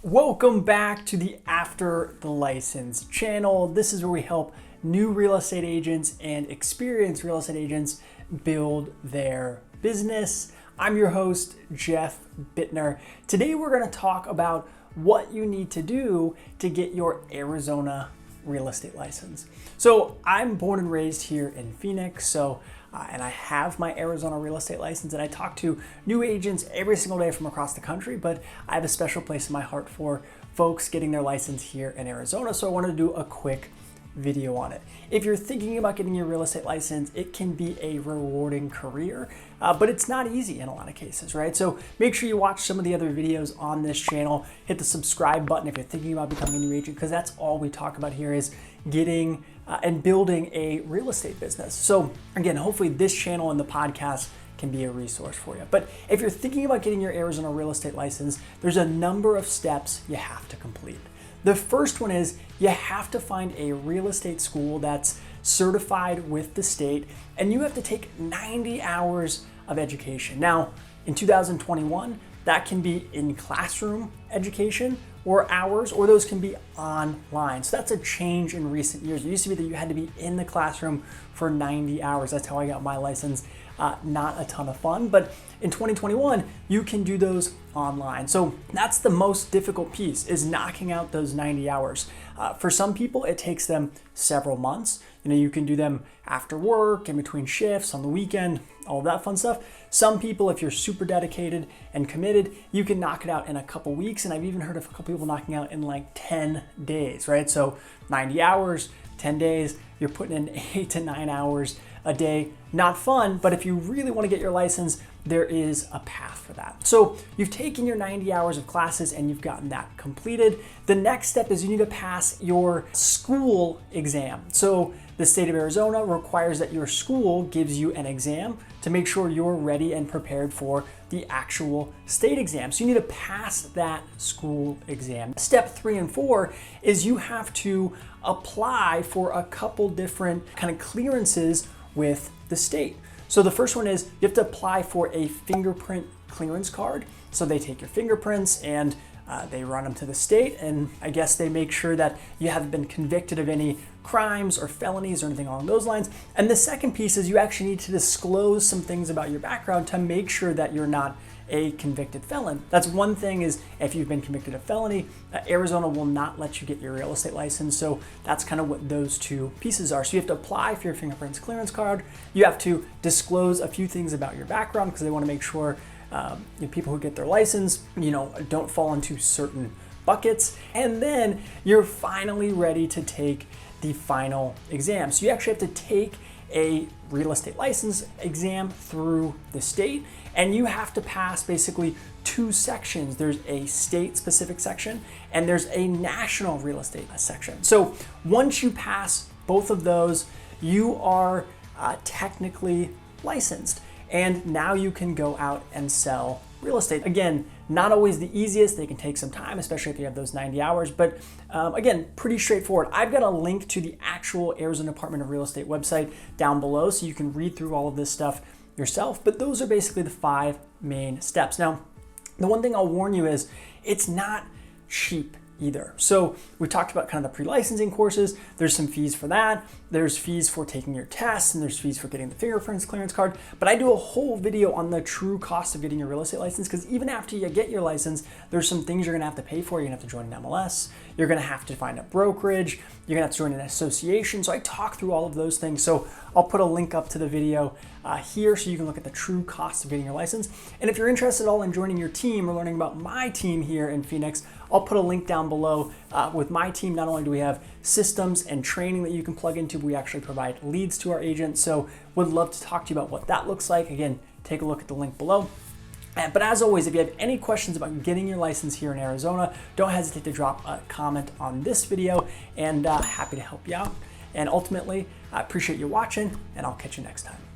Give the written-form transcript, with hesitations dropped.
Welcome back to the After the License channel. This is where we help new real estate agents and experienced real estate agents build their business. I'm your host, Jeff Bittner. Today we're going to talk about what you need to do to get your Arizona real estate license. So I'm born and raised here in Phoenix, and I have my Arizona real estate license, and I talk to new agents every single day from across the country, but I have a special place in my heart for folks getting their license here in Arizona, so I wanted to do a quick video on it. If you're thinking about getting your real estate license, it can be a rewarding career, but it's not easy in a lot of cases, right? So make sure you watch some of the other videos on this channel. Hit the subscribe button if you're thinking about becoming a new agent, because that's all we talk about here is getting and building a real estate business. So again, hopefully this channel and the podcast can be a resource for you. But if you're thinking about getting your Arizona real estate license, there's a number of steps you have to complete. The first one is you have to find a real estate school that's certified with the state, and you have to take 90 hours of education. Now, in 2021, that can be in classroom education or hours, or those can be online. So that's a change in recent years. It used to be that you had to be in the classroom for 90 hours. That's how I got my license. Not a ton of fun, but in 2021, you can do those online. So that's the most difficult piece, is knocking out those 90 hours. For some people, it takes them several months. You can do them after work, in between shifts, on the weekend, all of that fun stuff. Some people, if you're super dedicated and committed, you can knock it out in a couple weeks. And I've even heard of a couple people knocking out in like 10 days, right? So 90 hours, 10 days, you're putting in 8 to 9 hours a day. Not fun, but if you really want to get your license, there is a path for that. So you've taken your 90 hours of classes and you've gotten that completed. The next step is you need to pass your school exam. So the state of Arizona requires that your school gives you an exam to make sure you're ready and prepared for the actual state exam. So you need to pass that school exam. Step 3 and 4 is you have to apply for a couple different kind of clearances with the state. So the first one is you have to apply for a fingerprint clearance card. So they take your fingerprints and they run them to the state, and I guess they make sure that you haven't been convicted of any crimes or felonies or anything along those lines. And the second piece is you actually need to disclose some things about your background to make sure that you're not a convicted felon. That's one thing, is if you've been convicted of felony, Arizona will not let you get your real estate license. So that's kind of what those two pieces are. So you have to apply for your fingerprints clearance card. You have to disclose a few things about your background because they want to make sure people who get their license, don't fall into certain buckets. And then you're finally ready to take the final exam. So you actually have to take a real estate license exam through the state, and you have to pass basically 2 sections. There's a state specific section and there's a national real estate section. So once you pass both of those, you are technically licensed, and now you can go out and sell real estate. Again, not always the easiest. They can take some time, especially if you have those 90 hours, but again, pretty straightforward. I've got a link to the actual Arizona Department of Real Estate website down below, so you can read through all of this stuff yourself, but those are basically the 5 main steps. Now, the one thing I'll warn you is it's not cheap either. So we talked about kind of the pre-licensing courses. There's some fees for that. There's fees for taking your tests, and there's fees for getting the fingerprints clearance card. But I do a whole video on the true cost of getting your real estate license, because even after you get your license, there's some things you're gonna have to pay for. You're gonna have to join an MLS. You're gonna have to find a brokerage. You're gonna have to join an association. So I talk through all of those things. So I'll put a link up to the video here so you can look at the true cost of getting your license. And if you're interested at all in joining your team or learning about my team here in Phoenix, I'll put a link down below. With my team, not only do we have systems and training that you can plug into, we actually provide leads to our agents. So would love to talk to you about what that looks like. Again, take a look at the link below. But as always, if you have any questions about getting your license here in Arizona, don't hesitate to drop a comment on this video, and happy to help you out. And ultimately, I appreciate you watching, and I'll catch you next time.